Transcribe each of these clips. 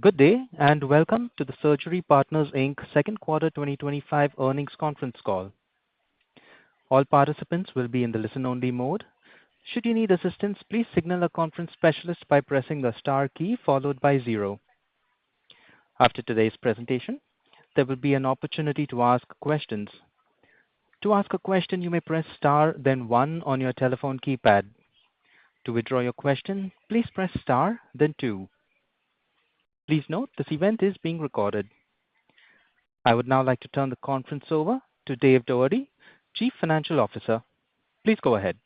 Good day, and welcome to the Surgery Partners, Inc. Second Quarter 2025 Earnings Conference Call. All participants will be in the listen-only mode. Should you need assistance, please signal a conference specialist by pressing the star key followed by zero. After today's presentation, there will be an opportunity to ask questions. To ask a question, you may press star, then one on your telephone keypad. To withdraw your question, please press star, then two. Please note this event is being recorded. I would now like to turn the conference over to Dave Doherty, Chief Financial Officer. Please go ahead.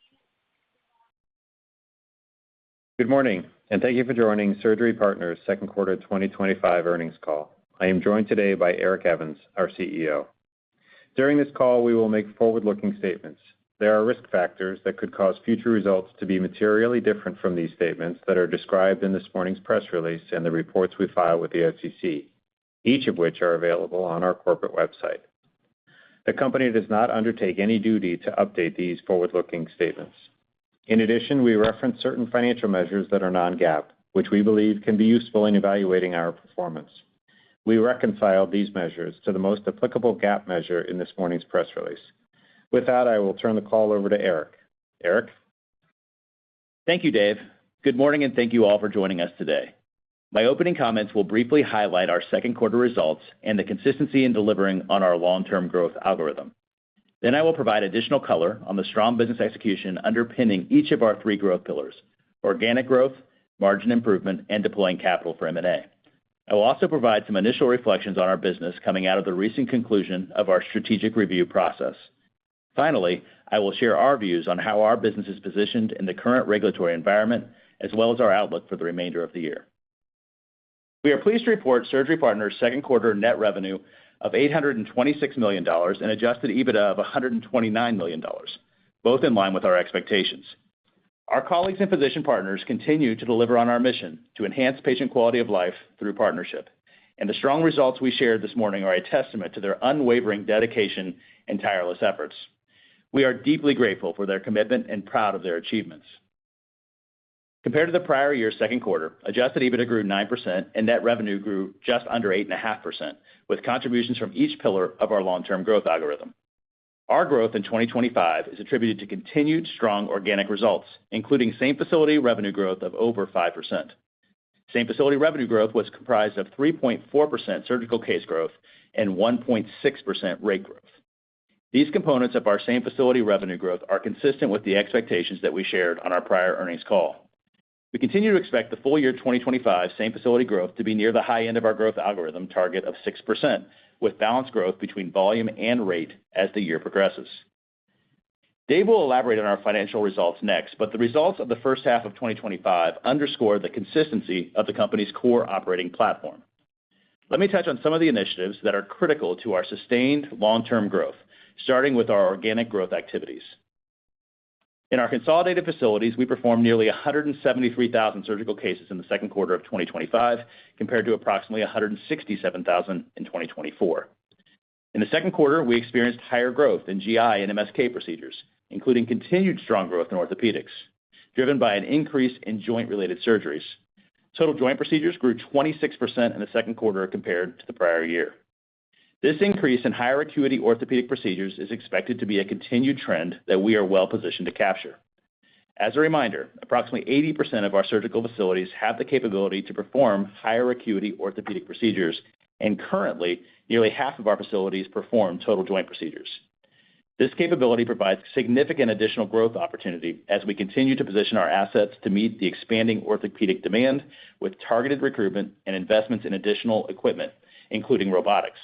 Good morning, and thank you for joining Surgery Partners' Second Quarter 2025 Earnings Call. I am joined today by Eric Evans, our CEO. During this call, we will make forward-looking statements. There are risk factors that could cause future results to be materially different from these statements that are described in this morning's press release and the reports we file with the SEC, each of which are available on our corporate website. The company does not undertake any duty to update these forward-looking statements. In addition, we reference certain financial measures that are non-GAAP, which we believe can be useful in evaluating our performance. We reconcile these measures to the most applicable GAAP measure in this morning's press release. With that, I will turn the call over to Eric. Eric? Thank you, Dave. Good morning, and thank you all for joining us today. My opening comments will briefly highlight our second quarter results and the consistency in delivering on our long-term growth algorithm. Then I will provide additional color on the strong business execution underpinning each of our three growth pillars: organic growth, margin improvement, and deploying capital for M&A. I will also provide some initial reflections on our business coming out of the recent conclusion of our strategic review process. Finally, I will share our views on how our business is positioned in the current regulatory environment, as well as our outlook for the remainder of the year. We are pleased to report Surgery Partners' second quarter net revenue of $826 million and adjusted EBITDA of $129 million, both in line with our expectations. Our colleagues and physician partners continue to deliver on our mission to enhance patient quality of life through partnership, and the strong results we shared this morning are a testament to their unwavering dedication and tireless efforts. We are deeply grateful for their commitment and proud of their achievements. Compared to the prior year's second quarter, adjusted EBITDA grew 9% and net revenue grew just under 8.5%, with contributions from each pillar of our long-term growth algorithm. Our growth in 2025 is attributed to continued strong organic results, including same-facility revenue growth of over 5%. Same-facility revenue growth was comprised of 3.4% surgical case growth and 1.6% rate growth. These components of our same-facility revenue growth are consistent with the expectations that we shared on our prior earnings call. We continue to expect the full year 2025 same-facility growth to be near the high end of our growth algorithm target of 6%, with balanced growth between volume and rate as the year progresses. Dave will elaborate on our financial results next, but the results of the first half of 2025 underscore the consistency of the company's core operating platform. Let me touch on some of the initiatives that are critical to our sustained long-term growth, starting with our organic growth activities. In our consolidated facilities, we performed nearly 173,000 surgical cases in the second quarter of 2025, compared to approximately 167,000 in 2024. In the second quarter, we experienced higher growth in GI and MSK procedures, including continued strong growth in orthopedics, driven by an increase in joint-related surgeries. Total joint procedures grew 26% in the second quarter compared to the prior year. This increase in higher acuity orthopedic procedures is expected to be a continued trend that we are well positioned to capture. As a reminder, approximately 80% of our surgical facilities have the capability to perform higher acuity orthopedic procedures, and currently, nearly half of our facilities perform total joint procedures. This capability provides significant additional growth opportunity as we continue to position our assets to meet the expanding orthopedic demand with targeted recruitment and investments in additional equipment, including robotics.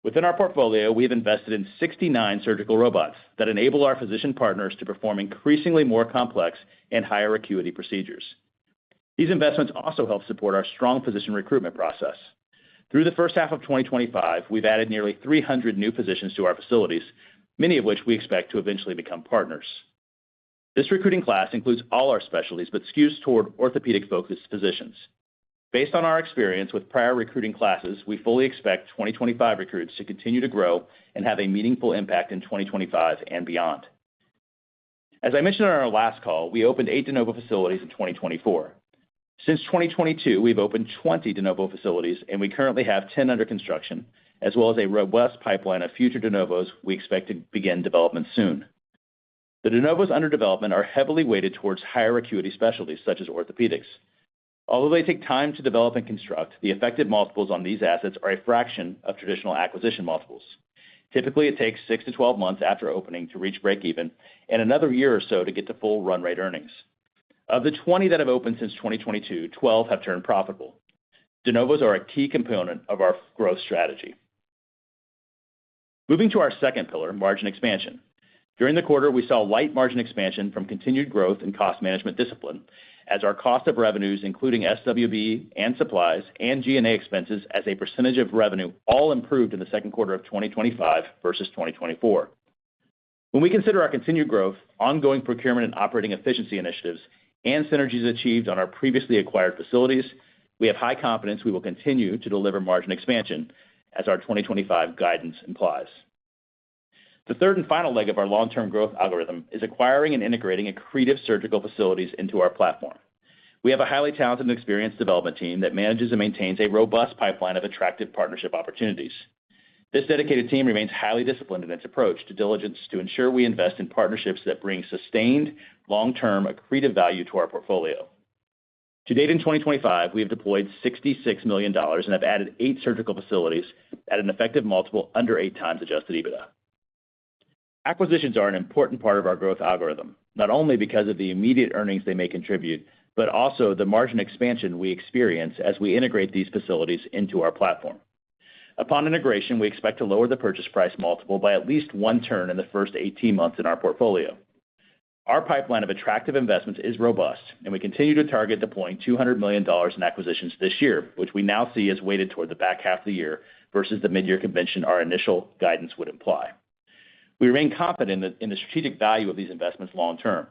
Within our portfolio, we have invested in 69 surgical robots that enable our physician partners to perform increasingly more complex and higher acuity procedures. These investments also help support our strong physician recruitment process. Through the first half of 2025, we've added nearly 300 new physicians to our facilities, many of which we expect to eventually become partners. This recruiting class includes all our specialties but skews toward orthopedic-focused physicians. Based on our experience with prior recruiting classes, we fully expect 2025 recruits to continue to grow and have a meaningful impact in 2025 and beyond. As I mentioned on our last call, we opened 8 de novo facilities in 2024. Since 2022, we've opened 20 de novo facilities, and we currently have 10 under construction, as well as a robust pipeline of future de novos we expect to begin development soon. The de novos under development are heavily weighted towards higher acuity specialties such as orthopedics. Although they take time to develop and construct, the effective multiples on these assets are a fraction of traditional acquisition multiples. Typically, it takes 6 to 12 months after opening to reach break-even and another year or so to get to full run rate earnings. Of the 20 that have opened since 2022, 12 have turned profitable. De novos are a key component of our growth strategy. Moving to our second pillar, margin expansion. During the quarter, we saw light margin expansion from continued growth and cost management discipline, as our cost of revenues, including SWB and supplies and G&A expenses as a percentage of revenue, all improved in the second quarter of 2025 versus 2024. When we consider our continued growth, ongoing procurement and operating efficiency initiatives, and synergies achieved on our previously acquired facilities, we have high confidence we will continue to deliver margin expansion, as our 2025 guidance implies. The third and final leg of our long-term growth algorithm is acquiring and integrating accretive surgical facilities into our platform. We have a highly talented and experienced development team that manages and maintains a robust pipeline of attractive partnership opportunities. This dedicated team remains highly disciplined in its approach to diligence to ensure we invest in partnerships that bring sustained, long-term accretive value to our portfolio. To date in 2025, we have deployed $66 million and have added 8 surgical facilities at an effective multiple under 8 times adjusted EBITDA. Acquisitions are an important part of our growth algorithm, not only because of the immediate earnings they may contribute, but also the margin expansion we experience as we integrate these facilities into our platform. Upon integration, we expect to lower the purchase price multiple by at least 1 turn in the first 18 months in our portfolio. Our pipeline of attractive investments is robust, and we continue to target deploying $200 million in acquisitions this year, which we now see as weighted toward the back half of the year versus the mid-year convention our initial guidance would imply. We remain confident in the strategic value of these investments long-term.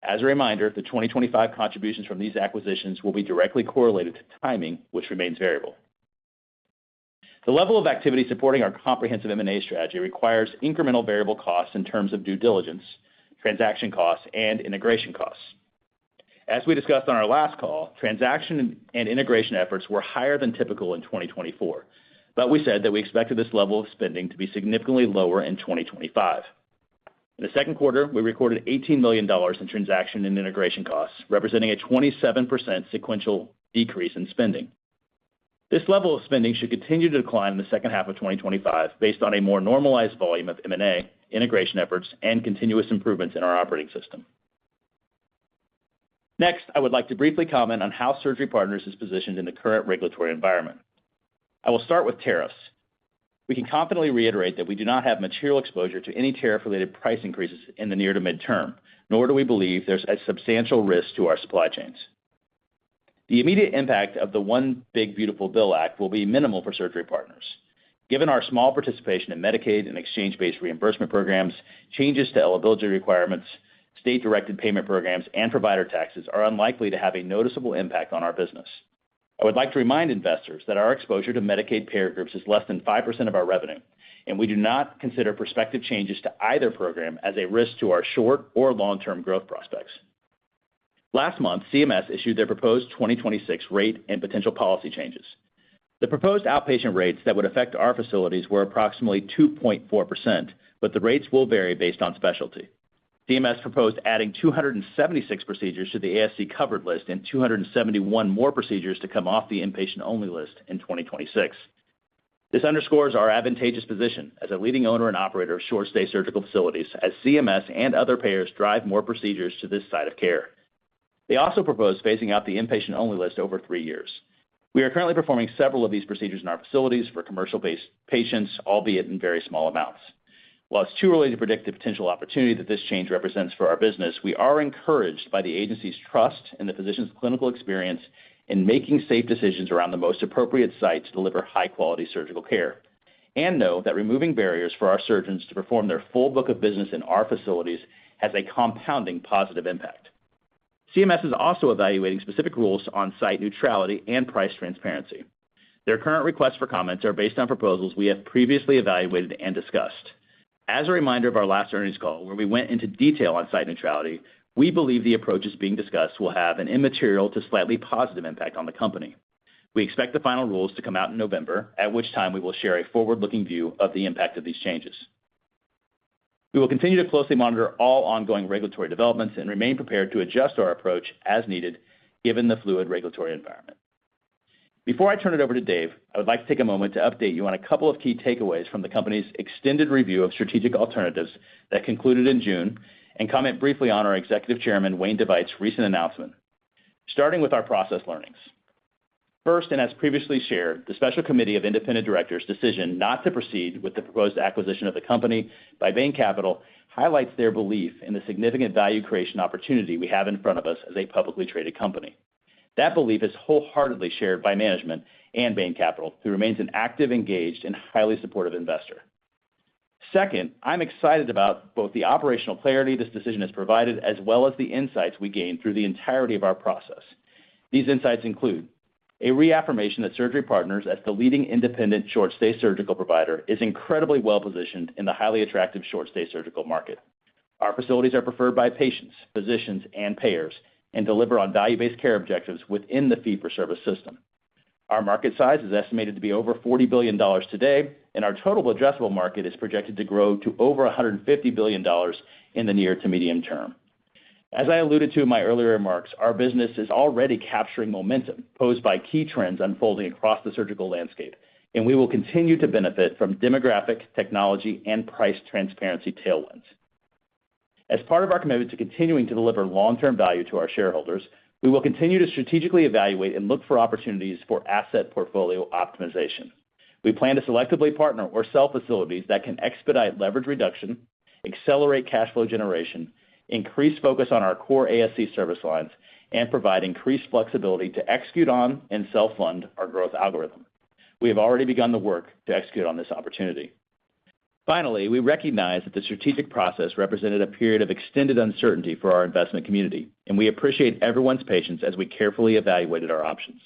As a reminder, the 2025 contributions from these acquisitions will be directly correlated to timing, which remains variable. The level of activity supporting our comprehensive M&A strategy requires incremental variable costs in terms of due diligence, transaction costs, and integration costs. As we discussed on our last call, transaction and integration efforts were higher than typical in 2024, but we said that we expected this level of spending to be significantly lower in 2025. In the second quarter, we recorded $18 million in transaction and integration costs, representing a 27% sequential decrease in spending. This level of spending should continue to decline in the second half of 2025 based on a more normalized volume of M&A, integration efforts, and continuous improvements in our operating system. Next, I would like to briefly comment on how Surgery Partners is positioned in the current regulatory environment. I will start with tariffs. We can confidently reiterate that we do not have material exposure to any tariff-related price increases in the near to midterm, nor do we believe there's a substantial risk to our supply chains. The immediate impact of the One Big Beautiful Bill Act will be minimal for Surgery Partners. Given our small participation in Medicaid and exchange-based reimbursement programs, changes to eligibility requirements, state-directed payment programs, and provider taxes are unlikely to have a noticeable impact on our business. I would like to remind investors that our exposure to Medicaid payer groups is less than 5% of our revenue, and we do not consider prospective changes to either program as a risk to our short or long-term growth prospects. Last month, CMS issued their proposed 2026 rate and potential policy changes. The proposed outpatient rates that would affect our facilities were approximately 2.4%, but the rates will vary based on specialty. CMS proposed adding 276 procedures to the ASC covered list and 271 more procedures to come off the inpatient-only list in 2026. This underscores our advantageous position as a leading owner and operator of short-stay surgical facilities, as CMS and other payers drive more procedures to this side of care. They also propose phasing out the inpatient-only list over 3 years. We are currently performing several of these procedures in our facilities for commercial-based patients, albeit in very small amounts. While it's too early to predict the potential opportunity that this change represents for our business, we are encouraged by the agency's trust in the physician's clinical experience in making safe decisions around the most appropriate site to deliver high-quality surgical care, and know that removing barriers for our surgeons to perform their full book of business in our facilities has a compounding positive impact. CMS is also evaluating specific rules on site neutrality and price transparency. Their current requests for comments are based on proposals we have previously evaluated and discussed. As a reminder of our last earnings call, where we went into detail on site neutrality, We believe the approaches being discussed will have an immaterial to slightly positive impact on the company. We expect the final rules to come out in November, at which time we will share a forward-looking view of the impact of these changes. We will continue to closely monitor all ongoing regulatory developments and remain prepared to adjust our approach as needed, given the fluid regulatory environment. Before I turn it over to Dave, I would like to take a moment to update you on a couple of key takeaways from the company's extended review of strategic alternatives that concluded in June, and comment briefly on our Executive Chairman, Wayne DeVite's recent announcement. Starting with our process learnings. First, and as previously shared, the Special Committee of Independent Directors' decision not to proceed with the proposed acquisition of the company by Bain Capital highlights their belief in the significant value creation opportunity we have in front of us as a publicly traded company. That belief is wholeheartedly shared by management and Bain Capital, who remains an active, engaged, and highly supportive investor. Second, I'm excited about both the operational clarity this decision has provided, as well as the insights we gained through the entirety of our process. These insights include a reaffirmation that Surgery Partners, as the leading independent short-stay surgical provider, is incredibly well-positioned in the highly attractive short-stay surgical market. Our facilities are preferred by patients, physicians, and payers, and deliver on value-based care objectives within the fee-for-service system. Our market size is estimated to be over $40 billion today, and our total addressable market is projected to grow to over $150 billion in the near to medium term. As I alluded to in my earlier remarks, our business is already capturing momentum posed by key trends unfolding across the surgical landscape, and we will continue to benefit from demographic, technology, and price transparency tailwinds. As part of our commitment to continuing to deliver long-term value to our shareholders, we will continue to strategically evaluate and look for opportunities for asset portfolio optimization. We plan to selectively partner or sell facilities that can expedite leverage reduction, accelerate cash flow generation, increase focus on our core ASC service lines, and provide increased flexibility to execute on and self-fund our growth algorithm. We have already begun the work to execute on this opportunity. Finally, we recognize that the strategic process represented a period of extended uncertainty for our investment community, and we appreciate everyone's patience as we carefully evaluated our options.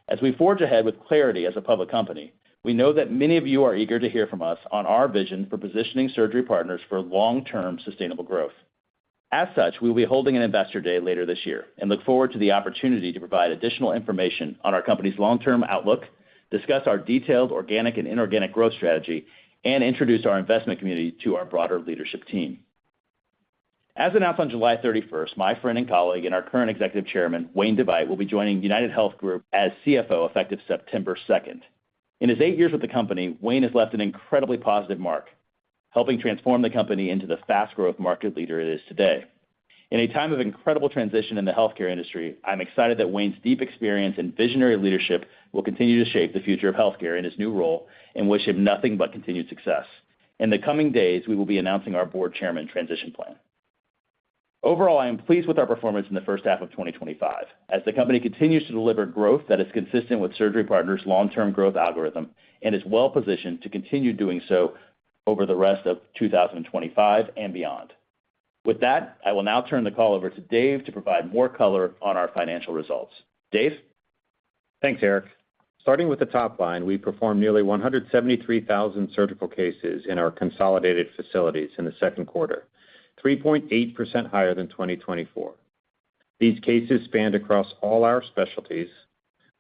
As we forge ahead with clarity as a public company, we know that many of you are eager to hear from us on our vision for positioning Surgery Partners for long-term sustainable growth. As such, we will be holding an Investor Day later this year and look forward to the opportunity to provide additional information on our company's long-term outlook, discuss our detailed organic and inorganic growth strategy, and introduce our investment community to our broader leadership team. As announced on July 31st, my friend and colleague and our current Executive Chairman, Wayne DeVite, will be joining UnitedHealth Group as CFO effective September 2nd. In his 8 years with the company, Wayne has left an incredibly positive mark, helping transform the company into the fast-growth market leader it is today. In a time of incredible transition in the healthcare industry, I'm excited that Wayne's deep experience and visionary leadership will continue to shape the future of healthcare in his new role, and wish him nothing but continued success. In the coming days, we will be announcing our board chairman transition plan. Overall, I am pleased with our performance in the first half of 2025, as the company continues to deliver growth that is consistent with Surgery Partners' long-term growth algorithm and is well-positioned to continue doing so over the rest of 2025 and beyond. With that, I will now turn the call over to Dave to provide more color on our financial results. Dave? Thanks, Eric. Starting with the top line, we performed nearly 173,000 surgical cases in our consolidated facilities in the second quarter, 3.8% higher than 2024. These cases spanned across all our specialties,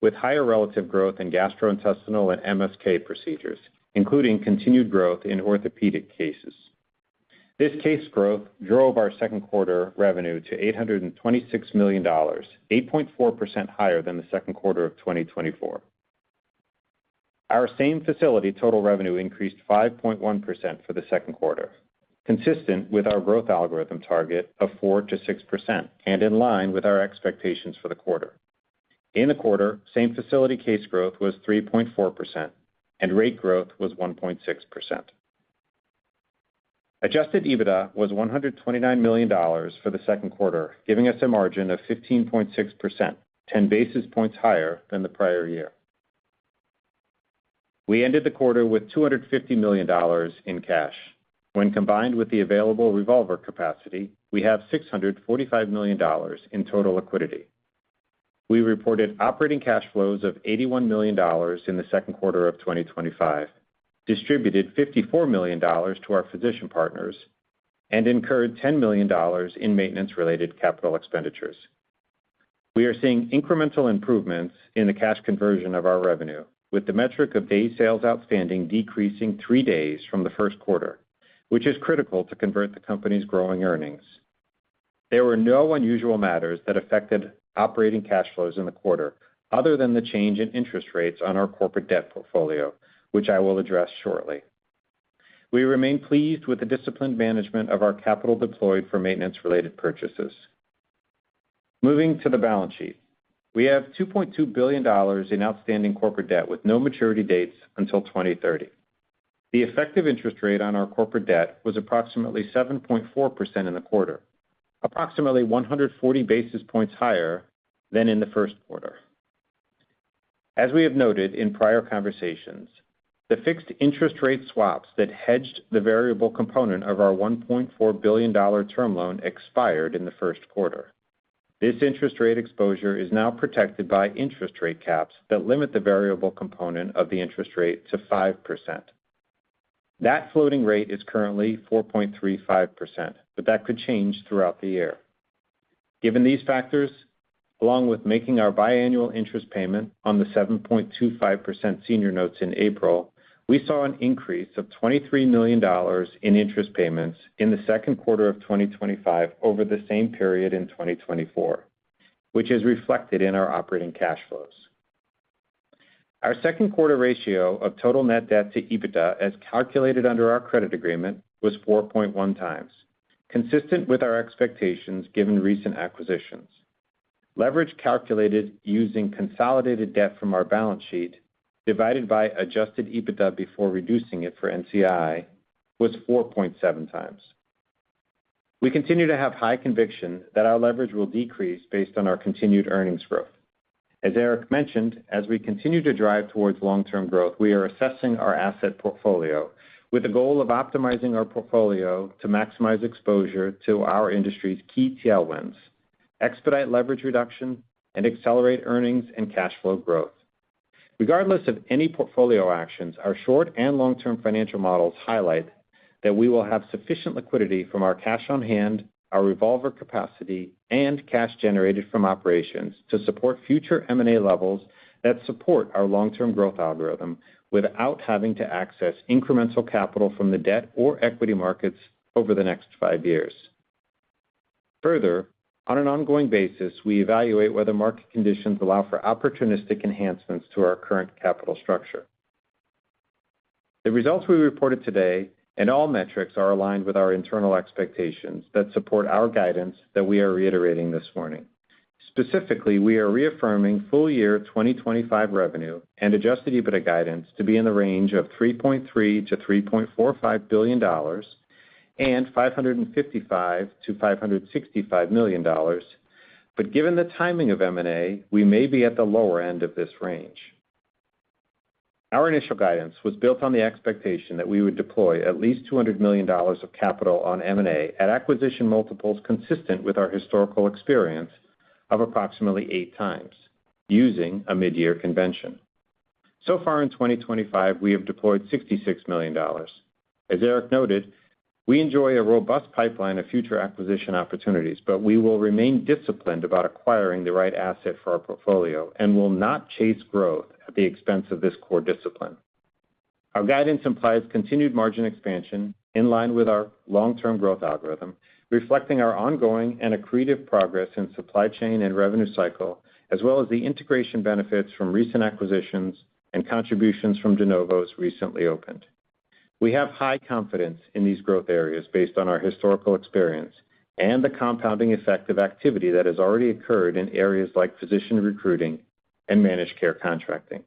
with higher relative growth in gastrointestinal and MSK procedures, including continued growth in orthopedic cases. This case growth drove our second quarter revenue to $826 million, 8.4% higher than the second quarter of 2024. Our same facility total revenue increased 5.1% for the second quarter, consistent with our growth algorithm target of 4% to 6% and in line with our expectations for the quarter. In the quarter, same facility case growth was 3.4% and rate growth was 1.6%. Adjusted EBITDA was $129 million for the second quarter, giving us a margin of 15.6%, 10 basis points higher than the prior year. We ended the quarter with $250 million in cash. When combined with the available revolver capacity, we have $645 million in total liquidity. We reported operating cash flows of $81 million in the second quarter of 2025, distributed $54 million to our physician partners, and incurred $10 million in maintenance-related capital expenditures. We are seeing incremental improvements in the cash conversion of our revenue, with the metric of days sales outstanding decreasing 3 days from the first quarter, which is critical to convert the company's growing earnings. There were no unusual matters that affected operating cash flows in the quarter, other than the change in interest rates on our corporate debt portfolio, which I will address shortly. We remain pleased with the disciplined management of our capital deployed for maintenance-related purchases. Moving to the balance sheet. We have $2.2 billion in outstanding corporate debt with no maturity dates until 2030. The effective interest rate on our corporate debt was approximately 7.4% in the quarter, approximately 140 basis points higher than in the first quarter. As we have noted in prior conversations, the fixed interest rate swaps that hedged the variable component of our $1.4 billion term loan expired in the first quarter. This interest rate exposure is now protected by interest rate caps that limit the variable component of the interest rate to 5%. That floating rate is currently 4.35%, but that could change throughout the year. Given these factors, along with making our biannual interest payment on the 7.25% senior notes in April, we saw an increase of $23 million in interest payments in the second quarter of 2025 over the same period in 2024, which is reflected in our operating cash flows. Our second quarter ratio of total net debt to EBITDA, as calculated under our credit agreement, was 4.1 times, consistent with our expectations given recent acquisitions. Leverage calculated using consolidated debt from our balance sheet divided by adjusted EBITDA before reducing it for NCI was 4.7 times. We continue to have high conviction that our leverage will decrease based on our continued earnings growth. As Eric mentioned, as we continue to drive towards long-term growth, we are assessing our asset portfolio with the goal of optimizing our portfolio to maximize exposure to our industry's key tailwinds, expedite leverage reduction, and accelerate earnings and cash flow growth. Regardless of any portfolio actions, our short and long-term financial models highlight that we will have sufficient liquidity from our cash on hand, our revolver capacity, and cash generated from operations to support future M&A levels that support our long-term growth algorithm without having to access incremental capital from the debt or equity markets over the next 5 years. Further, on an ongoing basis, we evaluate whether market conditions allow for opportunistic enhancements to our current capital structure. The results we reported today and all metrics are aligned with our internal expectations that support our guidance that we are reiterating this morning. Specifically, we are reaffirming full year 2025 revenue and adjusted EBITDA guidance to be in the range of $3.3 to $3.45 billion and $555 to $565 million, but given the timing of M&A, we may be at the lower end of this range. Our initial guidance was built on the expectation that we would deploy at least $200 million of capital on M&A at acquisition multiples consistent with our historical experience of approximately 8 times, using a mid-year convention. So far in 2025, we have deployed $66 million. As Eric noted, we enjoy a robust pipeline of future acquisition opportunities, but we will remain disciplined about acquiring the right asset for our portfolio and will not chase growth at the expense of this core discipline. Our guidance implies continued margin expansion in line with our long-term growth algorithm, reflecting our ongoing and accretive progress in supply chain and revenue cycle, as well as the integration benefits from recent acquisitions and contributions from de novos recently opened. We have high confidence in these growth areas based on our historical experience and the compounding effect of activity that has already occurred in areas like physician recruiting and managed care contracting.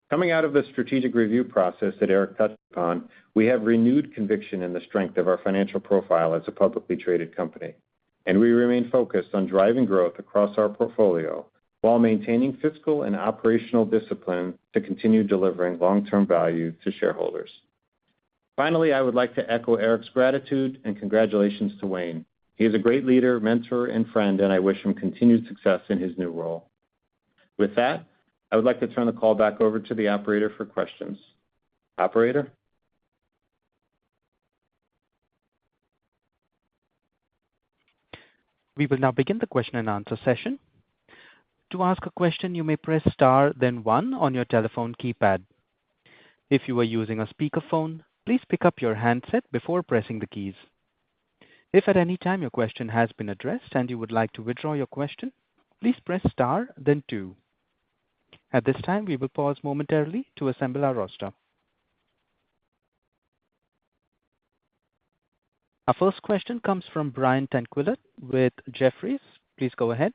Coming out of the strategic review process that Eric touched upon, we have renewed conviction in the strength of our financial profile as a publicly traded company, and we remain focused on driving growth across our portfolio while maintaining fiscal and operational discipline to continue delivering long-term value to shareholders. Finally, I would like to echo Eric's gratitude and congratulations to Wayne. He is a great leader, mentor, and friend, and I wish him continued success in his new role. With that, I would like to turn the call back over to the operator for questions. Operator? We will now begin the question and answer session. To ask a question, you may press star, then one on your telephone keypad. If you are using a speakerphone, please pick up your handset before pressing the keys. If at any time your question has been addressed and you would like to withdraw your question, please press star, then two. At this time, we will pause momentarily to assemble our roster. Our first question comes from Brian Tanquilut with Jefferies. Please go ahead.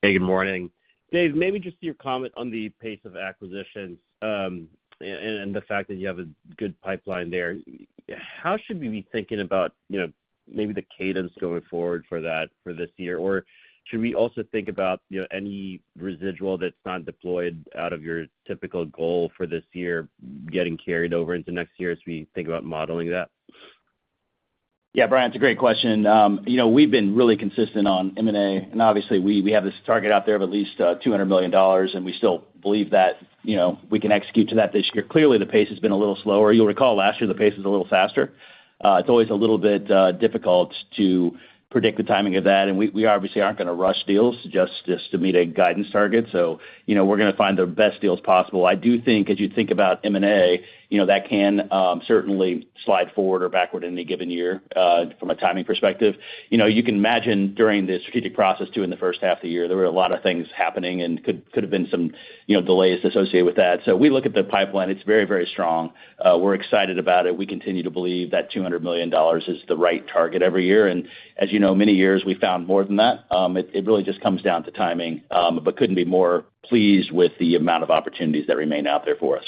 Hey, good morning. Dave, maybe just your comment on the pace of acquisitions and the fact that you have a good pipeline there. How should we be thinking about, maybe the cadence going forward for this year? Or should we also think about, any residual that's not deployed out of your typical goal for this year getting carried over into next year as we think about modeling that? Yeah, Brian, it's a great question. We've been really consistent on M&A, and obviously we have this target out there of at least $200 million, and we still believe that, we can execute to that this year. Clearly, the pace has been a little slower. You'll recall last year the pace was a little faster. It's always a little bit difficult to predict the timing of that, and we obviously aren't going to rush deals just to meet a guidance target. So, we're going to find the best deals possible. I do think as you think about M&A, that can certainly slide forward or backward in any given year from a timing perspective. You can imagine during the strategic process too in the first half of the year, there were a lot of things happening and could have been some delays associated with that. So we look at the pipeline; it's very, very strong. We're excited about it. We continue to believe that $200 million is the right target every year. And as you know, many years we found more than that. It really just comes down to timing, but couldn't be more pleased with the amount of opportunities that remain out there for us.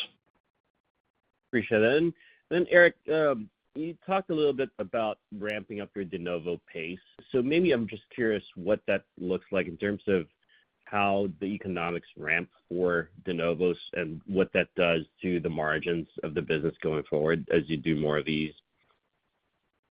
Appreciate that. And then, Eric, you talked a little bit about ramping up your de novo pace. So maybe I'm just curious what that looks like in terms of how the economics ramp for de novos and what that does to the margins of the business going forward as you do more of these.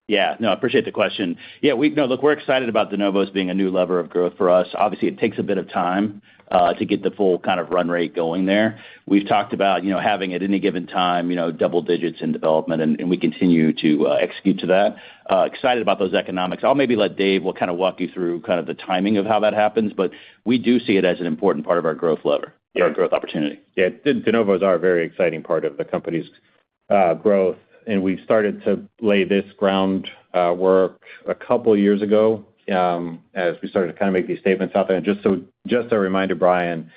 Yeah, no, I appreciate the question. Yeah, we're excited about de novos being a new lever of growth for us. Obviously, it takes a bit of time to get the full kind of run rate going there. We've talked about, having at any given time, double digits in development, and we continue to execute to that. Excited about those economics. I'll maybe let Dave will kind of walk you through kind of the timing of how that happens, but we do see it as an important part of our growth lever, our growth opportunity. Yeah, de novos are a very exciting part of the company's growth. And we've started to lay this ground work a couple years ago as we started to kind of make these statements out there. And just a reminder, Brian,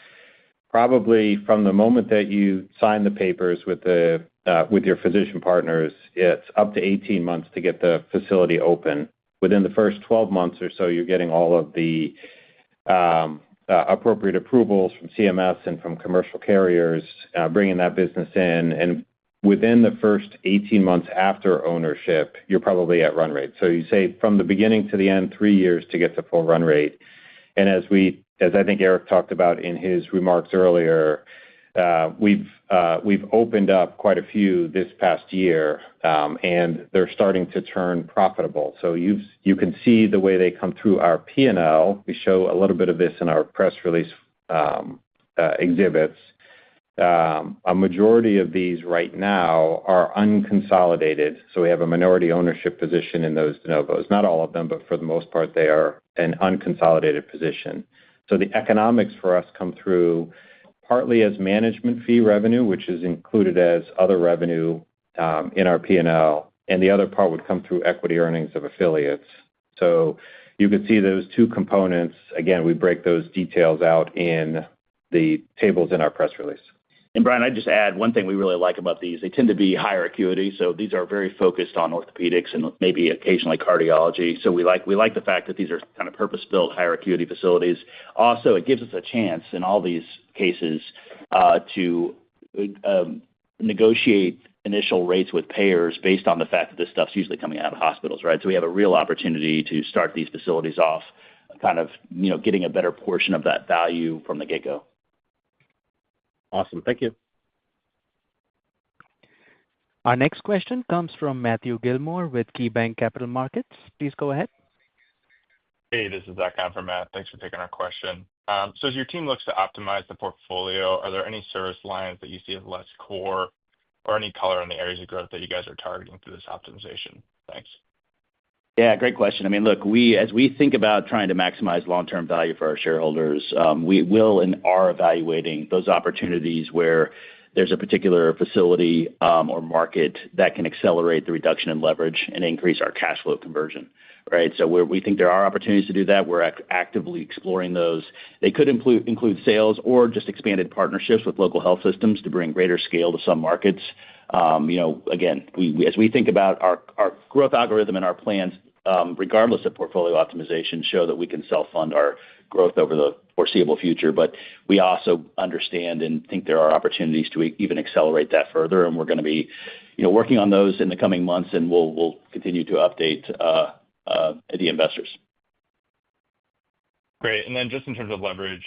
probably from the moment that you sign the papers with your physician partners, it's up to 18 months to get the facility open. Within the first 12 months or so, you're getting all of the appropriate approvals from CMS and from commercial carriers, bringing that business in. And within the first 18 months after ownership, you're probably at run rate. So you say from the beginning to the end, 3 years to get to full run rate. And as I think Eric talked about in his remarks earlier, we've opened up quite a few this past year, and they're starting to turn profitable. So you can see the way they come through our P&L. We show a little bit of this in our press release exhibits. A majority of these right now are unconsolidated, so we have a minority ownership position in those de novos. Not all of them, but for the most part, they are an unconsolidated position. So the economics for us come through partly as management fee revenue, which is included as other revenue in our P&L, and the other part would come through equity earnings of affiliates. So you could see those two components. Again, we break those details out in the tables in our press release. And Brian, I'd just add one thing we really like about these. They tend to be higher acuity, so these are very focused on orthopedics and maybe occasionally cardiology. So we like the fact that these are kind of purpose-built higher acuity facilities. Also, it gives us a chance in all these cases to negotiate initial rates with payers based on the fact that this stuff's usually coming out of hospitals, right? So we have a real opportunity to start these facilities off kind of, getting a better portion of that value from the get-go. Awesome. Thank you. Our next question comes from Matthew Gilmore with KeyBanc Capital Markets. Please go ahead. Hey, this is Zach on for Matt. Thanks for taking our question. So as your team looks to optimize the portfolio, are there any service lines that you see as less core or any color on the areas of growth that you guys are targeting through this optimization? Thanks. Yeah, great question. I mean, look, as we think about trying to maximize long-term value for our shareholders, we will and are evaluating those opportunities where there's a particular facility or market that can accelerate the reduction in leverage and increase our cash flow conversion, right? So we think there are opportunities to do that. We're actively exploring those. They could include sales or just expanded partnerships with local health systems to bring greater scale to some markets. Again, as we think about our growth algorithm and our plans, regardless of portfolio optimization, show that we can self-fund our growth over the foreseeable future. But we also understand and think there are opportunities to even accelerate that further. And we're going to be working on those in the coming months, and we'll continue to update the investors. Great. And then just in terms of leverage,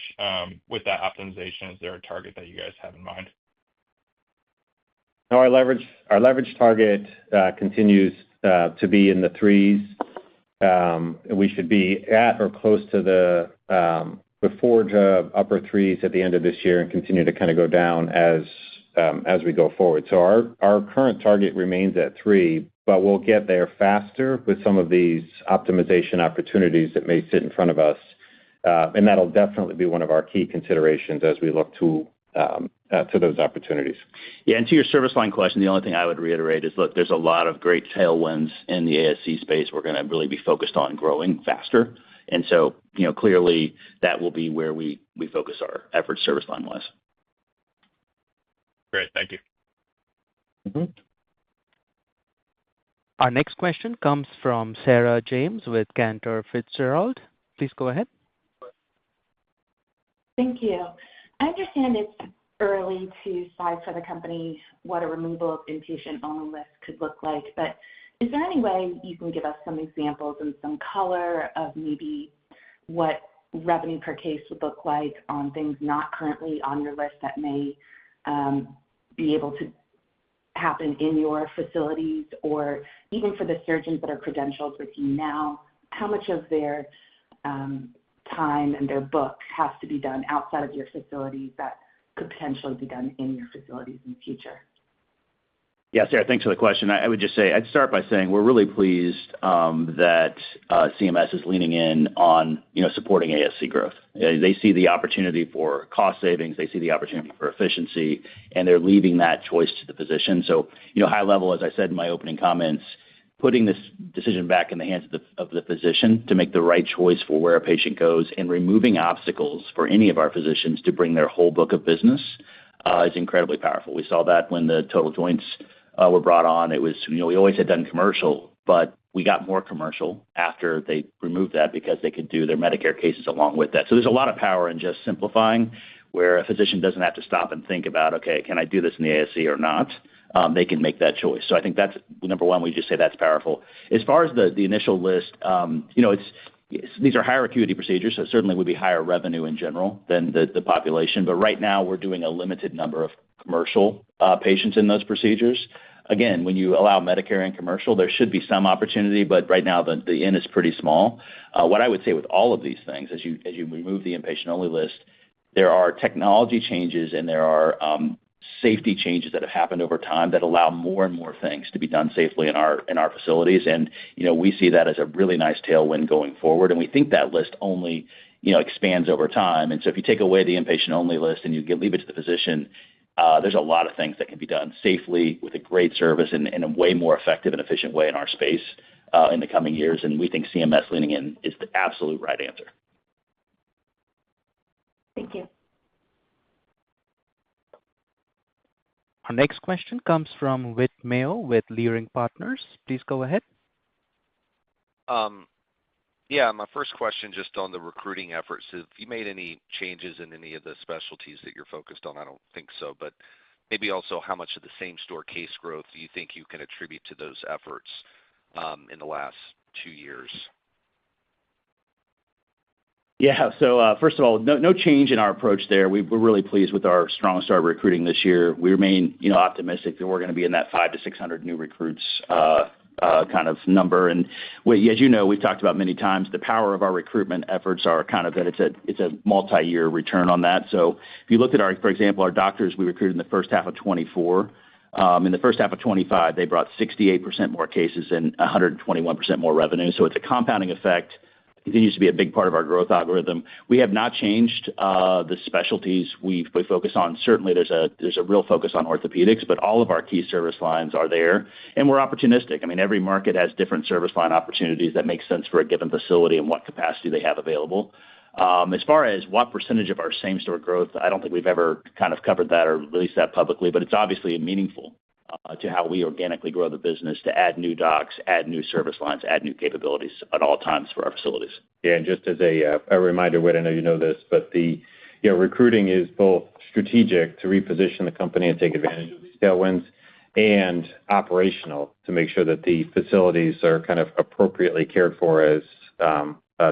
with that optimization, is there a target that you guys have in mind? Our leverage target continues to be in the threes. We should be at or close to the before to upper threes at the end of this year and continue to kind of go down as we go forward. So our current target remains at 3, but we'll get there faster with some of these optimization opportunities that may sit in front of us. And that'll definitely be one of our key considerations as we look to those opportunities. Yeah, and to your service line question, the only thing I would reiterate is, look, there's a lot of great tailwinds in the ASC space. We're going to really be focused on growing faster. And so, clearly, that will be where we focus our efforts service line-wise. Great. Thank you. Mm-hmm. Our next question comes from Sarah James with Cantor Fitzgerald. Please go ahead. Thank you. I understand it's early to decide for the company what a removal of inpatient-only list could look like, but is there any way you can give us some examples and some color of maybe what revenue per case would look like on things not currently on your list that may be able to happen in your facilities, or even for the surgeons that are credentialed with you now, how much of their time and their book has to be done outside of your facilities that could potentially be done in your facilities in the future? Yeah, Sarah, thanks for the question. I would just say, I'd start by saying we're really pleased that CMS is leaning in on, supporting ASC growth. They see the opportunity for cost savings, they see the opportunity for efficiency, and they're leaving that choice to the physician. So, high level, as I said in my opening comments, putting this decision back in the hands of the physician to make the right choice for where a patient goes and removing obstacles for any of our physicians to bring their whole book of business is incredibly powerful. We saw that when the total joints were brought on. It was, we always had done commercial, but we got more commercial after they removed that because they could do their Medicare cases along with that. So there's a lot of power in just simplifying, where a physician doesn't have to stop and think about, okay, can I do this in the ASC or not? They can make that choice. So I think that's number one. We just say that's powerful. As far as the initial list, these are higher acuity procedures, so it certainly would be higher revenue in general than the population. But right now, we're doing a limited number of commercial patients in those procedures. Again, when you allow Medicare and commercial, there should be some opportunity, but right now the N is pretty small. What I would say with all of these things, as you remove the inpatient-only list, there are technology changes and there are safety changes that have happened over time that allow more and more things to be done safely in our facilities. And, we see that as a really nice tailwind going forward. And we think that list only, expands over time. And so if you take away the inpatient-only list and you leave it to the physician, there's a lot of things that can be done safely with a great service and in a way more effective and efficient way in our space in the coming years. And we think CMS leaning in is the absolute right answer. Thank you. Our next question comes from Whit Mayo with Leerink Partners. Please go ahead. Yeah, my first question just on the recruiting efforts. Have you made any changes in any of the specialties that you're focused on? I don't think so, but maybe also how much of the same-store case growth do you think you can attribute to those efforts in the last 2 years? Yeah. So first of all, no change in our approach there. We're really pleased with our strong start recruiting this year. We remain, optimistic that we're going to be in that 500 to 600 new recruits kind of number. And as you know, we've talked about many times, the power of our recruitment efforts are kind of that it's a multi-year return on that. So if you looked at for example, our doctors we recruited in the first half of 24, In the first half of 2025, they brought 68% more cases and 121% more revenue. So it's a compounding effect. It continues to be a big part of our growth algorithm. We have not changed the specialties we focus on. Certainly, there's a real focus on orthopedics, but all of our key service lines are there, and we're opportunistic. I mean, every market has different service line opportunities that make sense for a given facility and what capacity they have available. As far as what percentage of our same-store growth, I don't think we've ever kind of covered that or released that publicly, but it's obviously meaningful to how we organically grow the business to add new docs, add new service lines, add new capabilities at all times for our facilities. Yeah, and just as a reminder, Whit, I know you know this, but recruiting is both strategic to reposition the company and take advantage of these tailwinds, and operational to make sure that the facilities are kind of appropriately cared for as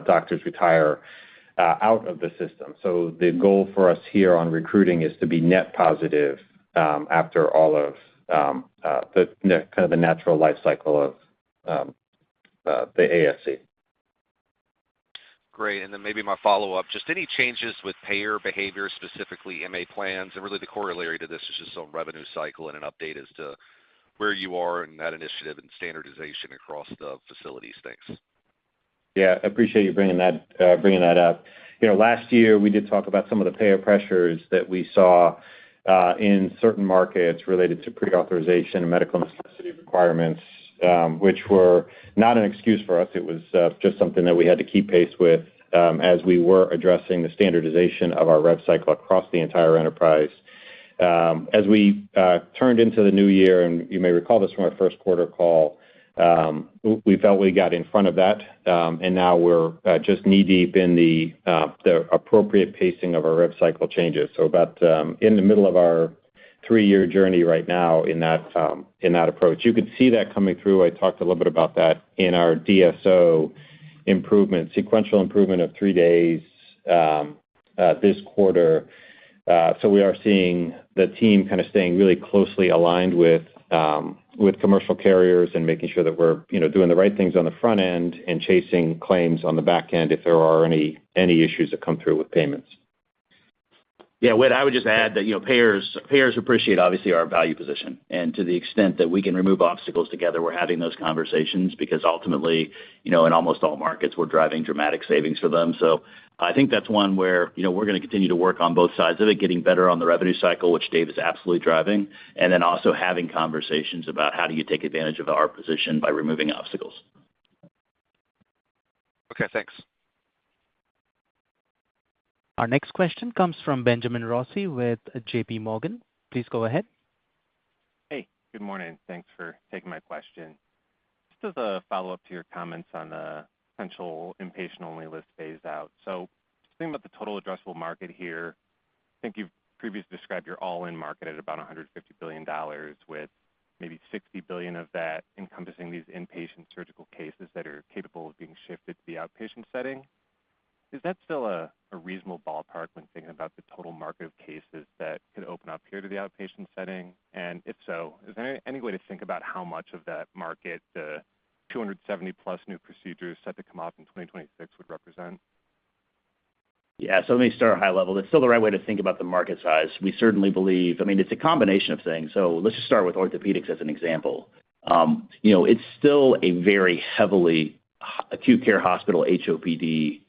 doctors retire out of the system. So the goal for us here on recruiting is to be net positive after all of the natural life cycle of the ASC. Great. And then maybe my follow-up, just any changes with payer behavior, specifically MA plans, and really the corollary to this is just on revenue cycle and an update as to where you are in that initiative and standardization across the facilities. Thanks. Yeah, I appreciate you bringing that up. Last year we did talk about some of the payer pressures that we saw in certain markets related to pre-authorization and medical necessity requirements, which were not an excuse for us. It was just something that we had to keep pace with as we were addressing the standardization of our rev cycle across the entire enterprise. As we turned into the new year, and you may recall this from our first quarter call, we felt we got in front of that, and now we're just knee-deep in the appropriate pacing of our rev cycle changes. So about in the middle of our 3-year journey right now in that approach. You could see that coming through. I talked a little bit about that in our DSO improvement, sequential improvement of 3 days this quarter. So we are seeing the team kind of staying really closely aligned with commercial carriers and making sure that we're doing the right things on the front end and chasing claims on the back end if there are any issues that come through with payments. Yeah, Whit, I would just add that payers appreciate obviously our value position, and to the extent that we can remove obstacles together, we're having those conversations because ultimately, in almost all markets, we're driving dramatic savings for them. So I think that's one where we're going to continue to work on both sides of it, getting better on the revenue cycle, which Dave is absolutely driving, and then also having conversations about how do you take advantage of our position by removing obstacles. Okay, thanks. Our next question comes from Benjamin Rossi with J.P. Morgan. Please go ahead. Hey, good morning. Thanks for taking my question. Just as a follow-up to your comments on the potential inpatient-only list phase out. So just thinking about the total addressable market here, I think you've previously described your all-in market at about $150 billion, with maybe $60 billion of that encompassing these inpatient surgical cases that are capable of being shifted to the outpatient setting. Is that still a reasonable ballpark when thinking about the total market of cases that could open up here to the outpatient setting? And if so, is there any way to think about how much of that market the 270-plus new procedures set to come off in 2026 would represent? Yeah, so let me start high level. That's still the right way to think about the market size. We certainly believe, it's a combination of things. So let's just start with orthopedics as an example. It's still a very heavily acute care hospital HOPD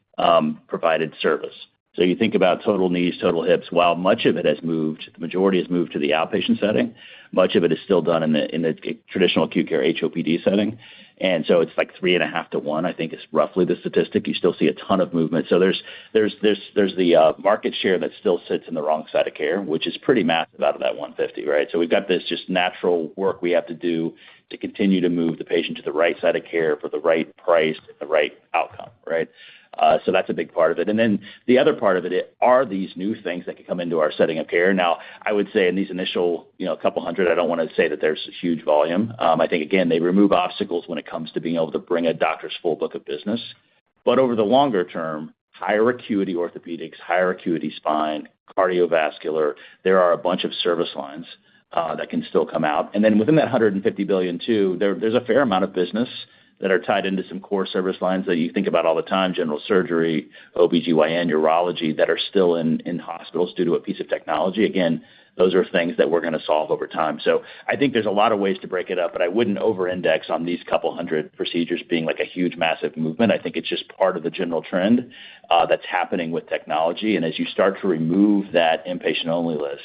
provided service. So you think about total knees, total hips, while much of it has moved, the majority has moved to the outpatient setting, much of it is still done in the traditional acute care HOPD setting. And so it's like 3.5 to 1, I think is roughly the statistic. You still see a ton of movement. So there's the market share that still sits in the wrong side of care, which is pretty massive out of that 150, right? So we've got this just natural work we have to do to continue to move the patient to the right side of care for the right price, the right outcome, right? So that's a big part of it. And then the other part of it are these new things that can come into our setting of care. Now, I would say in these initial, couple hundred, I don't want to say that there's a huge volume. I think, again, they remove obstacles when it comes to being able to bring a doctor's full book of business. But over the longer term, higher acuity orthopedics, higher acuity spine, cardiovascular, there are a bunch of service lines that can still come out. And then within that $150 billion too, there's a fair amount of business that are tied into some core service lines that you think about all the time, general surgery, OBGYN, urology, that are still in hospitals due to a piece of technology. Again, those are things that we're going to solve over time. So I think there's a lot of ways to break it up, but I wouldn't over-index on these couple hundred procedures being like a huge, massive movement. I think it's just part of the general trend that's happening with technology. And as you start to remove that inpatient-only list,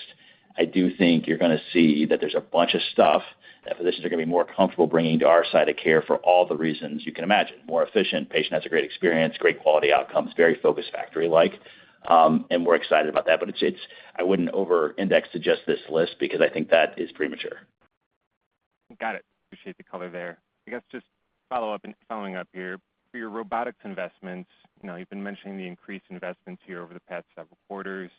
I do think you're going to see that there's a bunch of stuff that physicians are going to be more comfortable bringing to our side of care for all the reasons you can imagine. More efficient, patient has a great experience, great quality outcomes, very focused factory-like. And we're excited about that. But I wouldn't over-index to just this list because I think that is premature. Got it. Appreciate the color there. I guess just following up here, for your robotics investments, you've been mentioning the increased investments here over the past several quarters.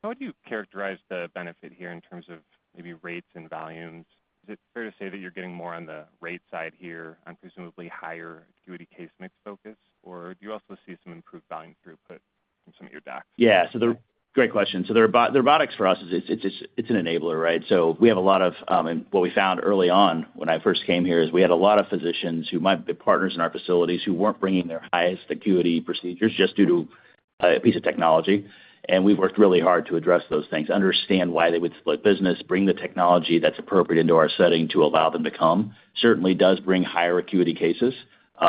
How would you characterize the benefit here in terms of maybe rates and volumes? Is it fair to say that you're getting more on the rate side here on presumably higher acuity case mix focus, or do you also see some improved volume throughput from some of your docs? Yeah, great question. So the robotics for us it's an enabler, right? So we have a lot of and what we found early on when I first came here is we had a lot of physicians who might be partners in our facilities who weren't bringing their highest acuity procedures just due to a piece of technology. And we've worked really hard to address those things, understand why they would split business, bring the technology that's appropriate into our setting to allow them to come. Certainly does bring higher acuity cases.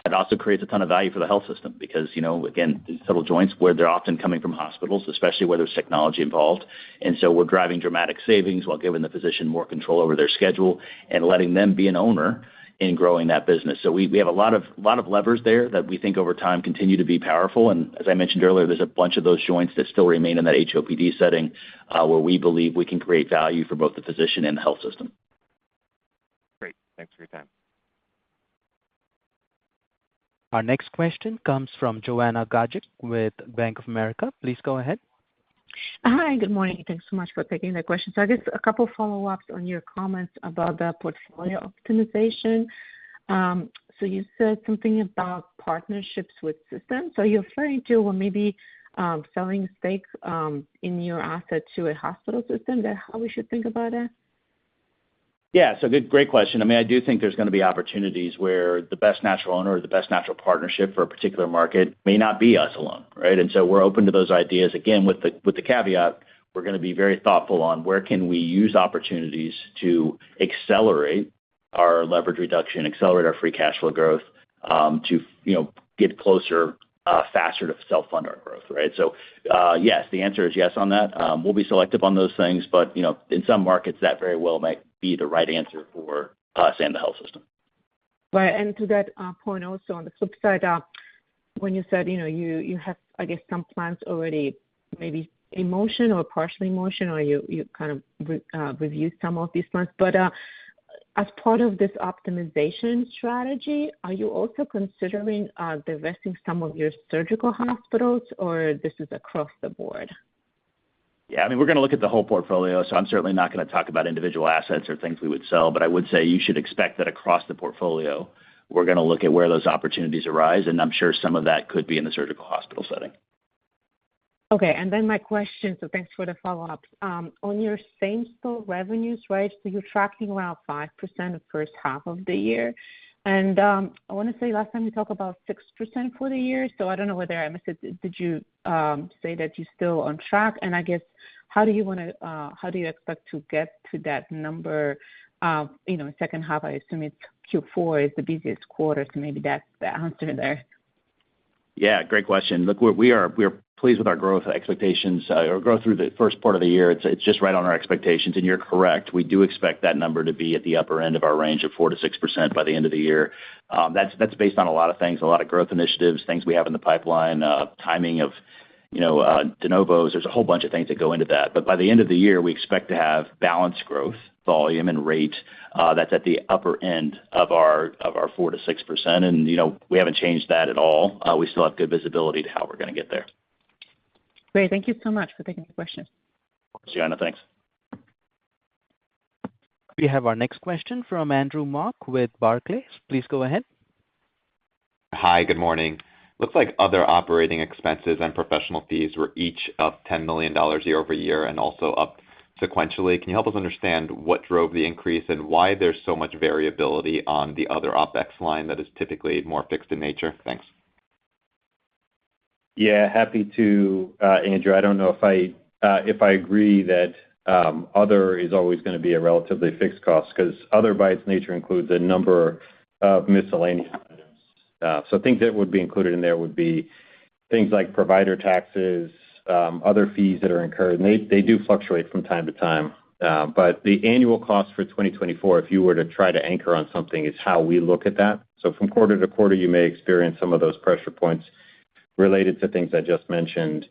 It also creates a ton of value for the health system because, again, these total joints where they're often coming from hospitals, especially where there's technology involved. And so we're driving dramatic savings while giving the physician more control over their schedule and letting them be an owner in growing that business. So we have a lot of levers there that we think over time continue to be powerful. And as I mentioned earlier, there's a bunch of those joints that still remain in that HOPD setting where we believe we can create value for both the physician and the health system. Great. Thanks for your time. Our next question comes from Joanna Gajuk with Bank of America. Please go ahead. Hi, good morning. Thanks so much for taking the question. So I guess a couple of follow-ups on your comments about the portfolio optimization. So you said something about partnerships with systems. So you're referring to or maybe selling stake in your asset to a hospital system. Is that how we should think about it? Yeah, so great question. I mean, I do think there's going to be opportunities where the best natural owner or the best natural partnership for a particular market may not be us alone, right? And so we're open to those ideas. Again, with the caveat, we're going to be very thoughtful on where can we use opportunities to accelerate our leverage reduction, accelerate our free cash flow growth, to get closer faster to self-fund our growth, right? So yes, the answer is yes on that. We'll be selective on those things, but in some markets that very well might be the right answer for us and the health system. Right, and to that point also on the flip side, when you said you have, I guess, some plans already maybe in motion or partially in motion, or you kind of reviewed some of these plans, but as part of this optimization strategy, are you also considering divesting some of your surgical hospitals, or this is across the board? Yeah, I mean, we're going to look at the whole portfolio, so I'm certainly not going to talk about individual assets or things we would sell, but I would say you should expect that across the portfolio, we're going to look at where those opportunities arise, and I'm sure some of that could be in the surgical hospital setting. Okay, and then my question, so thanks for the follow-up. On your same-store revenues, right, so you're tracking around 5% the first half of the year. And I want to say last time we talked about 6% for the year, so I don't know whether I missed it. Did you say that you're still on track? And I guess, how do you expect to get to that number, second half? I assume it's Q4 is the busiest quarter, so maybe that's the answer there. Yeah, great question. Look, we are pleased with our growth expectations or growth through the first part of the year. It's just right on our expectations, and you're correct. We do expect that number to be at the upper end of our range of 4 to 6% by the end of the year. That's based on a lot of things, a lot of growth initiatives, things we have in the pipeline, timing of de novos. There's a whole bunch of things that go into that. But by the end of the year, we expect to have balanced growth, volume, and rate that's at the upper end of our 4 to 6%. And we haven't changed that at all. We still have good visibility to how we're going to get there. Great. Thank you so much for taking the question. Gianna, thanks. We have our next question from Andrew Mok with Barclays. Please go ahead. Hi, good morning. Looks like other operating expenses and professional fees were each up $10 million year over year and also up sequentially. Can you help us understand what drove the increase and why there's so much variability on the other OpEx line that is typically more fixed in nature? Thanks. Yeah, happy to, Andrew. I don't know if I agree that other is always going to be a relatively fixed cost, because other by its nature includes a number of miscellaneous items. So things that would be included in there would be things like provider taxes, other fees that are incurred, and they do fluctuate from time to time. But the annual cost for 2024, if you were to try to anchor on something, is how we look at that. So from quarter to quarter, you may experience some of those pressure points related to things I just mentioned.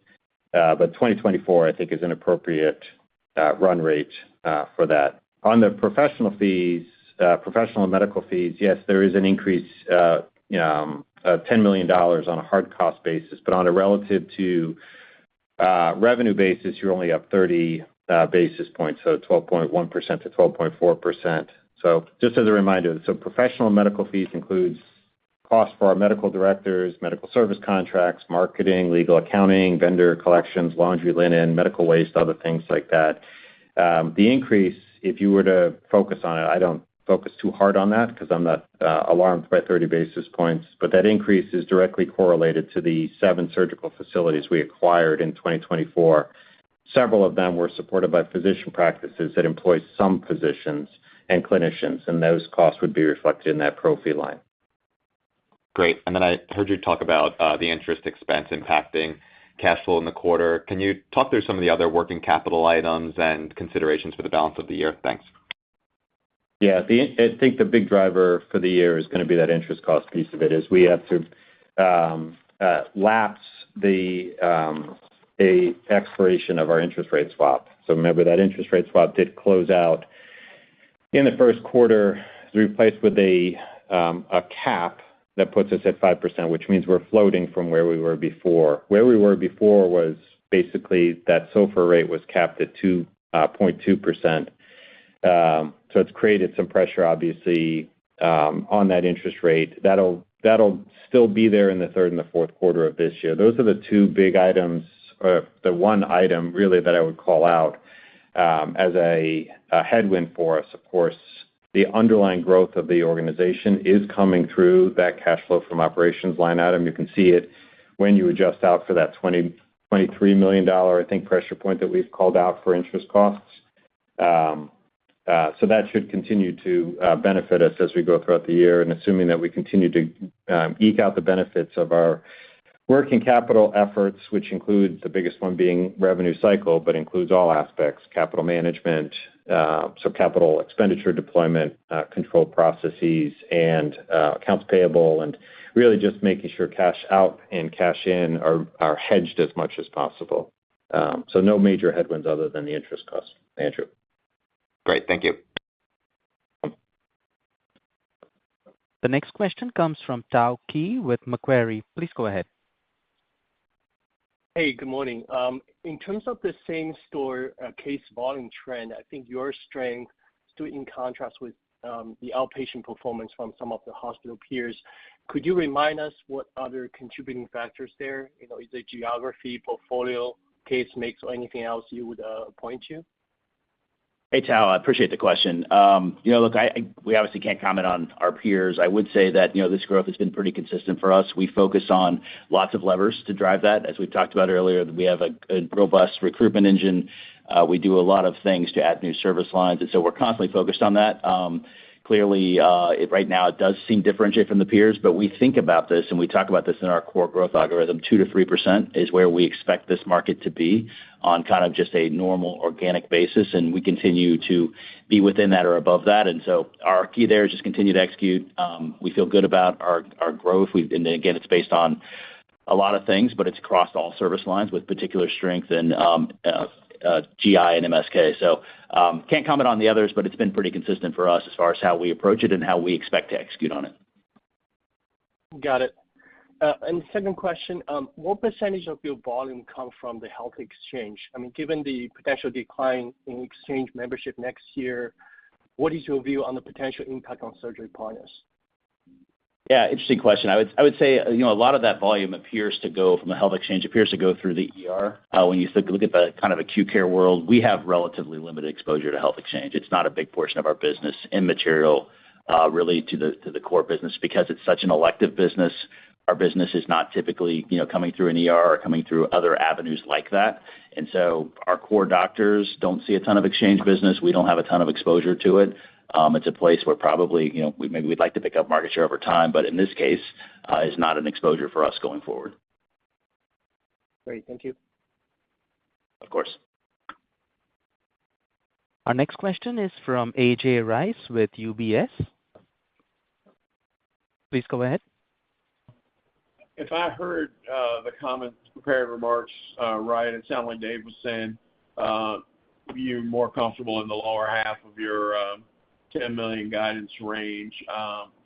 But 2024, I think, is an appropriate run rate for that. On the professional and medical fees, yes, there is an increase, $10 million on a hard cost basis, but on a relative to revenue basis, you're only up 30 basis points, so 12.1% to 12.4%. So just as a reminder, so professional medical fees includes costs for our medical directors, medical service contracts, marketing, legal accounting, vendor collections, laundry linen, medical waste, other things like that. The increase, if you were to focus on it, I don't focus too hard on that because I'm not alarmed by 30 basis points, but that increase is directly correlated to the 7 surgical facilities we acquired in 2024. Several of them were supported by physician practices that employ some physicians and clinicians, and those costs would be reflected in that pro fee line. Great. And then I heard you talk about the interest expense impacting cash flow in the quarter. Can you talk through some of the other working capital items and considerations for the balance of the year? Thanks. Yeah, I think the big driver for the year is going to be that interest cost piece of it, is we have to lapse the expiration of our interest rate swap. So remember that interest rate swap did close out in the first quarter. It's replaced with a cap that puts us at 5%, which means we're floating from where we were before. Where we were before was basically that SOFR rate was capped at 2.2%. So it's created some pressure, obviously, on that interest rate. That'll still be there in the third and the fourth quarter of this year. Those are the two big items, or the one item really that I would call out as a headwind for us. Of course, the underlying growth of the organization is coming through that cash flow from operations line item. You can see it when you adjust out for that $23 million, I think, pressure point that we've called out for interest costs. So that should continue to benefit us as we go throughout the year, and assuming that we continue to eke out the benefits of our working capital efforts, which include the biggest one being revenue cycle, but includes all aspects, capital management, so capital expenditure deployment, control processes, and accounts payable, and really just making sure cash out and cash in are hedged as much as possible. So no major headwinds other than the interest cost. Andrew. Great. Thank you. The next question comes from Tao Qi with Macquarie. Please go ahead. Hey, good morning. In terms of the same store case volume trend, I think your strength stood in contrast with the outpatient performance from some of the hospital peers. Could you remind us what other contributing factors there? Is it geography, portfolio, case mix, or anything else you would point to? Hey, Tao, I appreciate the question. Look, we obviously can't comment on our peers. I would say that, this growth has been pretty consistent for us. We focus on lots of levers to drive that. As we've talked about earlier, we have a robust recruitment engine. We do a lot of things to add new service lines, and so we're constantly focused on that. Clearly, right now it does seem differentiated from the peers, but we think about this, and we talk about this in our core growth algorithm. 2 to 3% is where we expect this market to be on kind of just a normal organic basis, and we continue to be within that or above that. And so our key there is just continue to execute. We feel good about our growth. And again, it's based on a lot of things, but it's across all service lines with particular strength in GI and MSK. So can't comment on the others, but it's been pretty consistent for us as far as how we approach it and how we expect to execute on it. Got it. And the second question, what percentage of your volume comes from the health exchange? I mean, given the potential decline in exchange membership next year, what is your view on the potential impact on Surgery Partners? Yeah, interesting question. I would say, a lot of that volume appears to go from the health exchange, appears to go through the ER. When you look at the kind of acute care world, we have relatively limited exposure to health exchange. It's not a big portion of our business, immaterial, really to the core business because it's such an elective business. Our business is not typically, coming through an ER or coming through other avenues like that. And so our core doctors don't see a ton of exchange business. We don't have a ton of exposure to it. It's a place where probably, maybe we'd like to pick up market share over time, but in this case, is not an exposure for us going forward. Great. Thank you. Of course. Our next question is from A.J. Rice with UBS. Please go ahead. If I heard the comments, prepared remarks right, it sounded like Dave was saying you're more comfortable in the lower half of your $10 million guidance range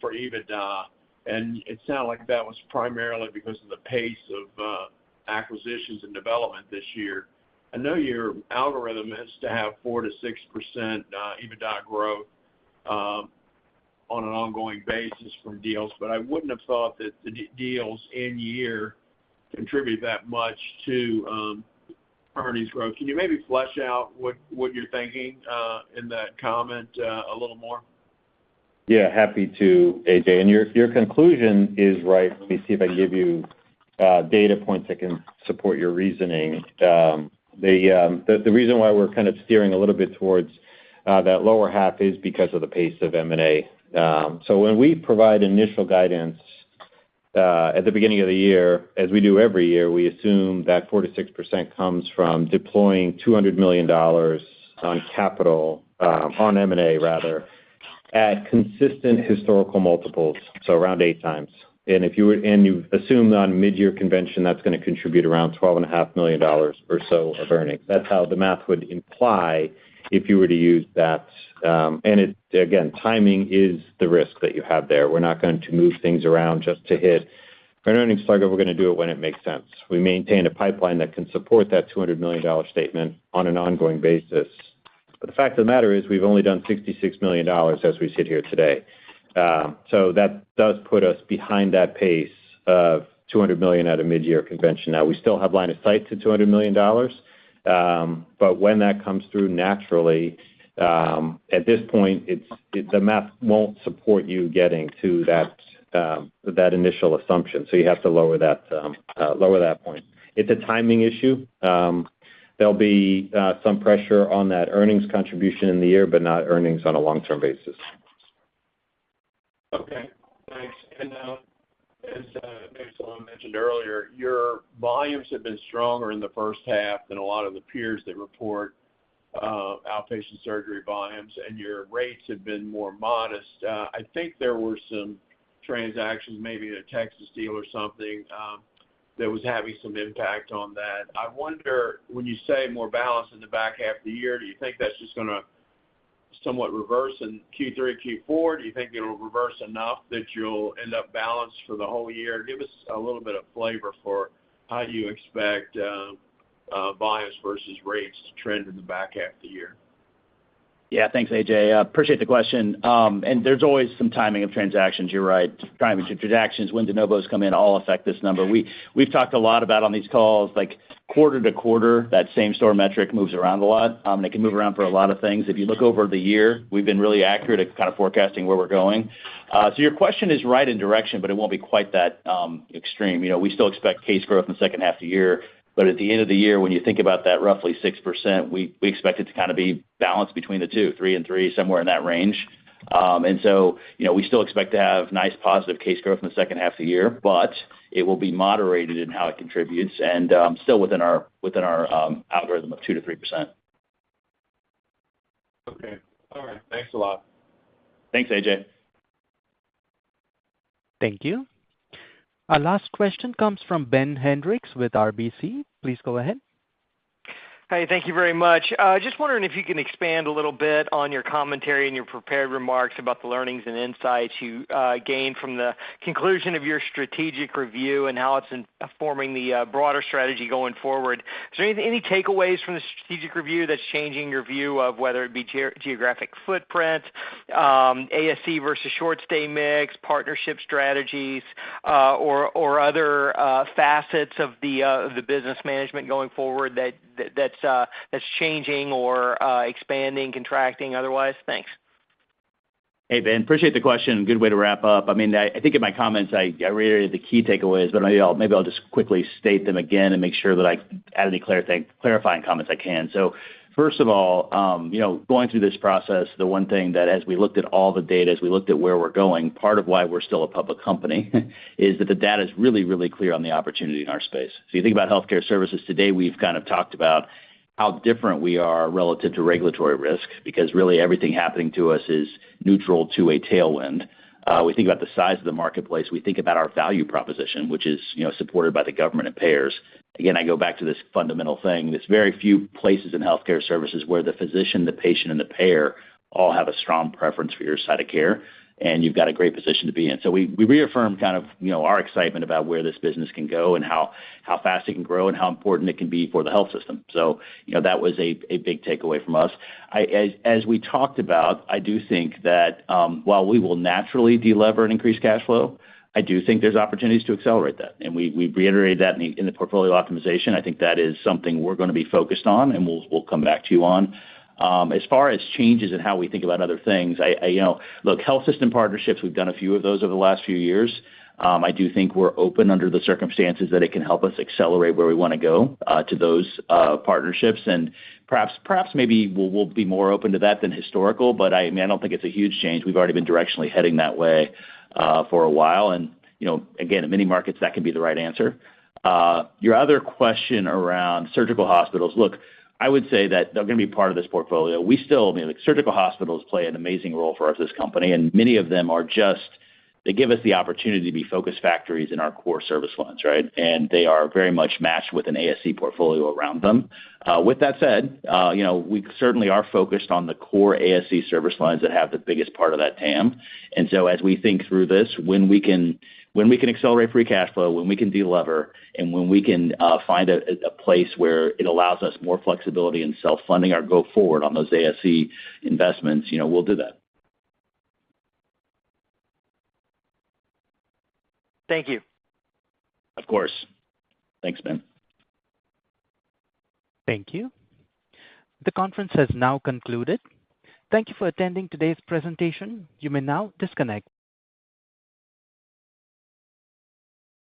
for EBITDA. And it sounded like that was primarily because of the pace of acquisitions and development this year. I know your algorithm is to have 4 to 6% EBITDA growth on an ongoing basis from deals, but I wouldn't have thought that the deals in year contribute that much to earnings growth. Can you maybe flesh out what you're thinking in that comment a little more? Yeah, happy to, AJ. And your conclusion is right. Let me see if I can give you data points that can support your reasoning. The reason why we're kind of steering a little bit towards that lower half is because of the pace of M&A. So when we provide initial guidance at the beginning of the year, as we do every year, we assume that 4 to 6% comes from deploying $200 million on capital, on M&A rather, at consistent historical multiples, so around 8 times. And if you assume on mid-year convention, that's going to contribute around $12.5 million or so of earnings. That's how the math would imply if you were to use that. And again, timing is the risk that you have there. We're not going to move things around just to hit an earnings target. We're going to do it when it makes sense. We maintain a pipeline that can support that $200 million statement on an ongoing basis. But the fact of the matter is we've only done $66 million as we sit here today. So that does put us behind that pace of $200 million at a mid-year convention. Now, we still have line of sight to $200 million, but when that comes through naturally, at this point, the math won't support you getting to that initial assumption. So you have to lower that point. It's a timing issue. There'll be some pressure on that earnings contribution in the year, but not earnings on a long-term basis. Okay, thanks. And as maybe someone mentioned earlier, your volumes have been stronger in the first half than a lot of the peers that report outpatient surgery volumes, and your rates have been more modest. I think there were some transactions, maybe a Texas deal or something, that was having some impact on that. I wonder, when you say more balance in the back half of the year, do you think that's just going to somewhat reverse in Q3, Q4? Do you think it'll reverse enough that you'll end up balanced for the whole year? Give us a little bit of flavor for how you expect volumes versus rates to trend in the back half of the year. Yeah, thanks, AJ. Appreciate the question. And there's always some timing of transactions. You're right. Timing of transactions, when de novos come in, all affect this number. We've talked a lot about on these calls, like quarter to quarter, that same store metric moves around a lot. And it can move around for a lot of things. If you look over the year, we've been really accurate at kind of forecasting where we're going. So your question is right in direction, but it won't be quite that extreme. We still expect case growth in the second half of the year. But at the end of the year, when you think about that roughly 6%, we expect it to kind of be balanced between the two, 3 and 3, somewhere in that range. And so, we still expect to have nice positive case growth in the second half of the year, but it will be moderated in how it contributes and still within our algorithm of 2 to 3%. Okay. All right. Thanks a lot. Thanks, AJ. Thank you. Our last question comes from Ben Hendricks with RBC. Please go ahead. Hey, thank you very much. Just wondering if you can expand a little bit on your commentary and your prepared remarks about the learnings and insights you gained from the conclusion of your strategic review and how it's informing the broader strategy going forward. Is there any takeaways from the strategic review that's changing your view of whether it be geographic footprint, ASC versus short stay mix, partnership strategies, or other facets of the business management going forward that's changing or expanding, contracting, otherwise? Thanks. Hey, Ben, appreciate the question. Good way to wrap up. I mean, I think in my comments, I reiterated the key takeaways, but maybe I'll just quickly state them again and make sure that I add any clarifying comments I can. So first of all, going through this process, the one thing that as we looked at all the data, as we looked at where we're going, part of why we're still a public company is that the data is really, really clear on the opportunity in our space. So you think about healthcare services today, we've kind of talked about how different we are relative to regulatory risk, because really everything happening to us is neutral to a tailwind. We think about the size of the marketplace. We think about our value proposition, which is supported by the government and payers. Again, I go back to this fundamental thing. There's very few places in healthcare services where the physician, the patient, and the payer all have a strong preference for your side of care, and you've got a great position to be in. So we reaffirm kind of our excitement about where this business can go and how fast it can grow and how important it can be for the health system. So that was a big takeaway from us. As we talked about, I do think that while we will naturally delever and increase cash flow, I do think there's opportunities to accelerate that. And we reiterated that in the portfolio optimization. I think that is something we're going to be focused on, and we'll come back to you on. As far as changes in how we think about other things, look, health system partnerships, we've done a few of those over the last few years. I do think we're open under the circumstances that it can help us accelerate where we want to go to those partnerships. And perhaps maybe we'll be more open to that than historical, but I don't think it's a huge change. We've already been directionally heading that way for a while. And, again, in many markets, that can be the right answer. Your other question around surgical hospitals, look, I would say that they're going to be part of this portfolio. We still, surgical hospitals play an amazing role for us as a company, and many of them are they give us the opportunity to be focused factories in our core service lines, right? And they are very much matched with an ASC portfolio around them. With that said, we certainly are focused on the core ASC service lines that have the biggest part of that TAM. And so as we think through this, when we can accelerate free cash flow, when we can delever, and when we can find a place where it allows us more flexibility in self-funding our go forward on those ASC investments, we'll do that. Thank you. Of course. Thanks, Ben. Thank you. The conference has now concluded. Thank you for attending today's presentation. You may now disconnect.